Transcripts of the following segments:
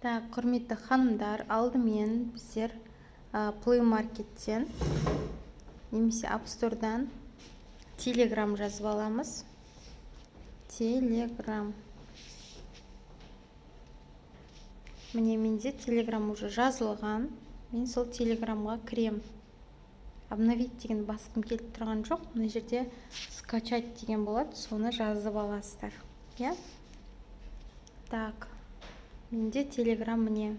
Так, құрметті ханымдар, алдымен біздер Play Market'тен немесе App Store'дан Telegram жазып аламыз. Telegram. Міне менде Telegram уже жазылған. Мен сол Telegramға кірем. Обновить деген басқым келіп тұрған жоқ. Мына жерде скачать деген болады, соны жазып аласыздар. Я? Так. Менде Telegram міне.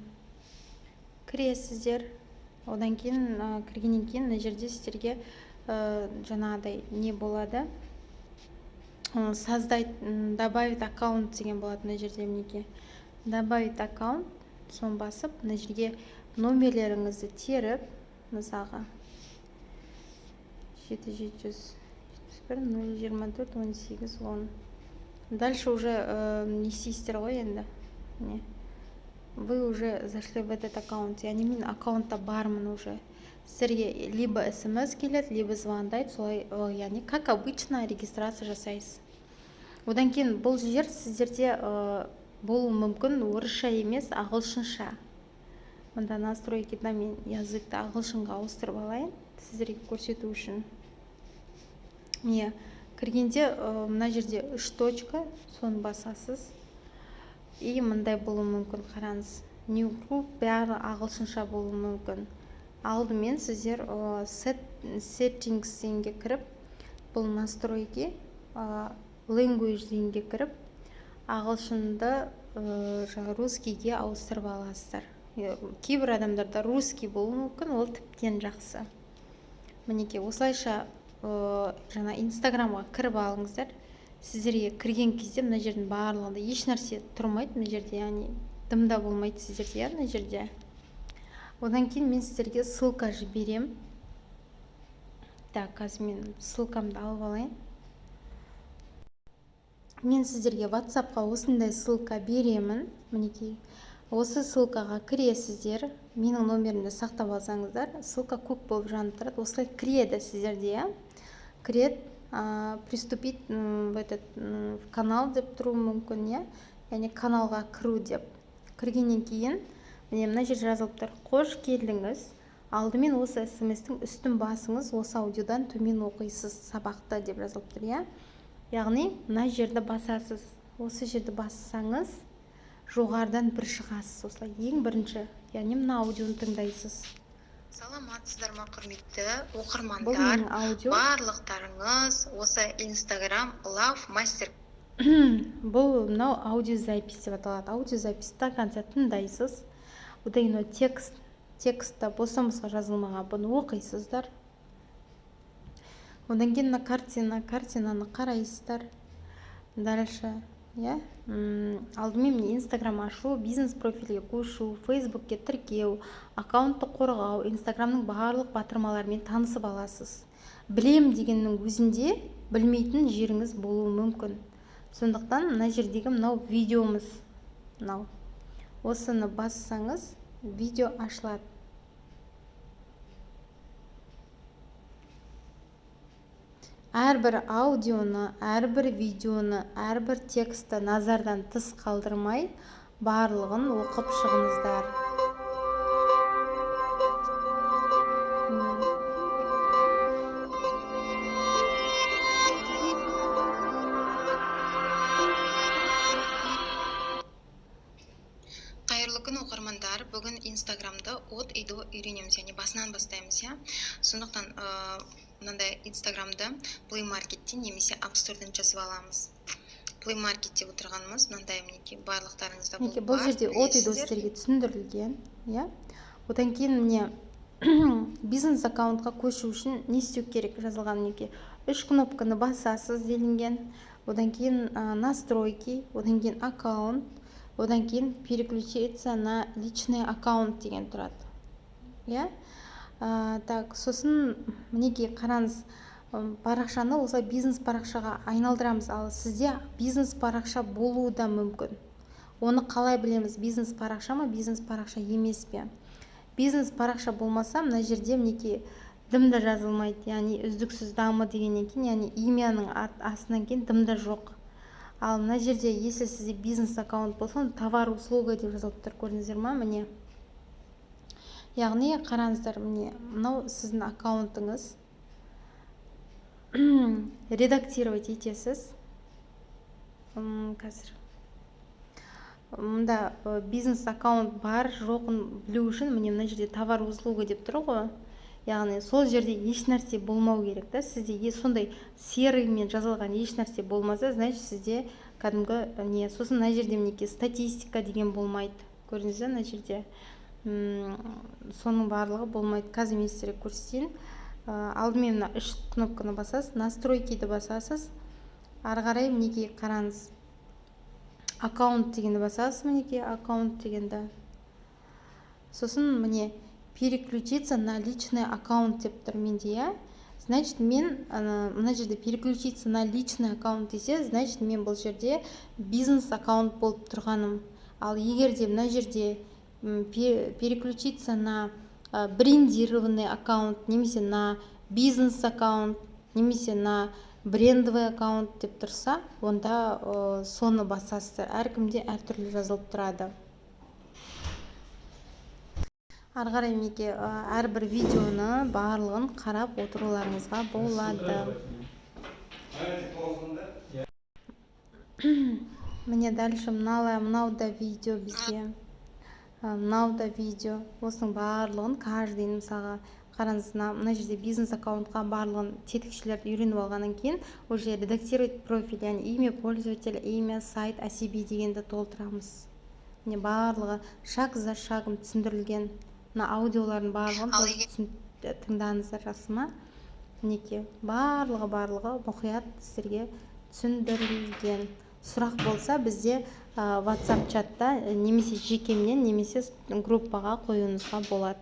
Кіресіздер. Одан кейін кіргеннен кейін мына жерде сіздерге жаңағыдай не болады? Создать, добавить аккаунт деген болады мына жерде мінеке. Добавить аккаунт, соны басып, мына жерге номерлеріңізді теріп, мысалға 7771-024-18-10. Дальше уже не істейсіздер ғой енді. Вы уже зашли в этот аккаунт. Яғни мен аккаунтта бармын уже. Сіздерге либо смс келеді, либо звондайды, солай, яғни как обычно регистрация жасайсыз. Одан кейін бұл жер сіздерде болуы мүмкін орысша емес, ағылшынша. Мында настройкида мен языкты ағылшынға ауыстырып алайын, сіздерге көрсету үшін. Міне, кіргенде мына жерде 3 точка, соны басасыз. И мындай болуы мүмкін, қараңыз. New group бәрі ағылшынша болуы мүмкін. Алдымен сіздер settings дегенге кіріп, бұл настройки, language дегенге кіріп, ағылшынды русскийге ауыстырып аласыздар. Кейбір адамдарда русский болуы мүмкін, ол тіптен жақсы. Мінеке, осылайша жаңа Инстаграмға кіріп алыңыздар. Сіздерге кірген кезде мына жердің барлығында еш нәрсе тұрмайды, мына жерде, яғни дымда болмайды сіздерде, мына жерде. Одан кейін мен сіздерге ссылка жіберем. Так, қазір мен ссылкамды алып алайын. Мен сіздерге WhatsAppқа осындай ссылка беремін. Мінекей, осы ссылкаға кіресіздер. Менің номерімді сақтап алсаңыздар, ссылка көк болып жанып тұрады. Осылай кіреді сіздерде, кіреді. Приступить в этот канал деп тұру мүмкін, яғни каналға кіру деп. Кіргеннен кейін мына жер жазылып тұр. Қош келдіңіз. Алдымен осы смс-тің үстін басыңыз, осы аудиодан төмен оқисыз сабақты деп жазылып тұр, яғни мына жерді басасыз. Осы жерді бассаңыз, жоғарыдан бір шығасыз. Осылай ең бірінші, яғни мына аудионы тыңдайсыз. Саламатсыздар ма, құрметті оқырмандар, барлықтарыңыз осы Instagram Love Master. Бұл мынау аудиозапись деп аталады. Аудиозаписьті конца тыңдайсыз. Одан кейін текстта босамысқа жазылмаған, бұны оқисыздар. Одан кейін картинаны қарайсыздар. Дальше, алдымен Инстаграм ашу, бизнес профильге көшу, Фейсбукке тіркеу, аккаунтты қорғау, Инстаграмның барлық батырмаларымен танысып аласыз. Білем дегеннің өзінде білмейтін жеріңіз болуы мүмкін. Сондықтан мына жердегі мынау видеомыз. Осыны бассаңыз, видео ашылады. Әрбір аудионы, әрбір видеоны, әрбір текстті назардан тыс қалдырмай, барлығын оқып шығыңыздар. Қайырлы күн оқырмандар, бүгін Инстаграмды от иді үйренеміз, яғни басынан бастаймыз, сондықтан мынандай Инстаграмды Play Market'тен немесе App Store'дан жазып аламыз. Play Market'те отырғанымыз, мынандай мінеке барлықтарыңызда бұл бар. Бұл жерде от иді сіздерге түсіндірілген. Одан кейін міне бизнес аккаунтқа көшу үшін не істеу керек жазылған мінеке. 3 кнопканы басасыз делінген. Одан кейін настройки, одан кейін аккаунт, одан кейін переключиться на личный аккаунт деген тұрады. Так, сосын мінеке қараңыз, парақшаны осылай бизнес парақшаға айналдырамыз. Ал сізде бизнес парақша болуы да мүмкін. Оны қалай білеміз? Бизнес парақша ма, бизнес парақша емес пе? Бизнес парақша болмаса, мына жерде мінеке дымда жазылмайды, яғни үздіксіз дамы дегеннен кейін, яғни имяның астынан кейін дымда жоқ. Ал мына жерде если сізде бизнес аккаунт болса, онда товар услуга деп жазылып тұр, көрдіңіздер ма? Міне. Яғни қараңыздар, міне мынау сіздің аккаунтыңыз. Редактировать етесіз. Қазір мұнда бизнес аккаунт бар жоғын білу үшін міне мына жерде товар услуга деп тұр ғой. Яғни сол жерде еш нәрсе болмау керек та. Сізде сондай серыймен жазылған еш нәрсе болмаса, значит сізде кәдімгі не. Сосын мына жерде мінекей статистика деген болмайды. Көрдіңіздер мына жерде. Соның барлығы болмайды. Қазір мен сіздерге көрсетейін. Алдымен мына 3 кнопканы басасыз, настройкиді басасыз. Ары қарай мінекей қараңыз. Аккаунт дегенді басасыз, мінекей аккаунт дегенді. Сосын міне переключиться на личный аккаунт деп тұр менде, иә. Значит, мен мына жерде переключиться на личный аккаунт десе, значит, мен бұл жерде бизнес аккаунт болып тұрғаным. Ал егер де мына жерде переключиться на брендированный аккаунт, немесе на бизнес аккаунт, немесе на брендовый аккаунт деп тұрса, онда соны басасыздар. Әркімде әртүрлі жазылып тұрады. Ары қарай мінекей әрбір видеоны барлығын қарап отыруларыңызға болады. Міне дальше мынау да видео бізде. Мынау да видео. Осының барлығын каждыйын мысалға қараңыз, мына жерде бизнес аккаунтқа барлығын тетікшелерді үйреніп алғаннан кейін уже редактировать профиль, яғни имя пользователя, имя, сайт, о себе дегенді толтырамыз. Міне барлығы шаг за шагым түсіндірілген. Мына аудиолардың барлығын тыңдаңыздар, жақсы ма? Мінекей барлығы мұқият сіздерге түсіндірілген. Сұрақ болса бізде WhatsApp чатта немесе жекемнен немесе группаға қоюыңызға болады.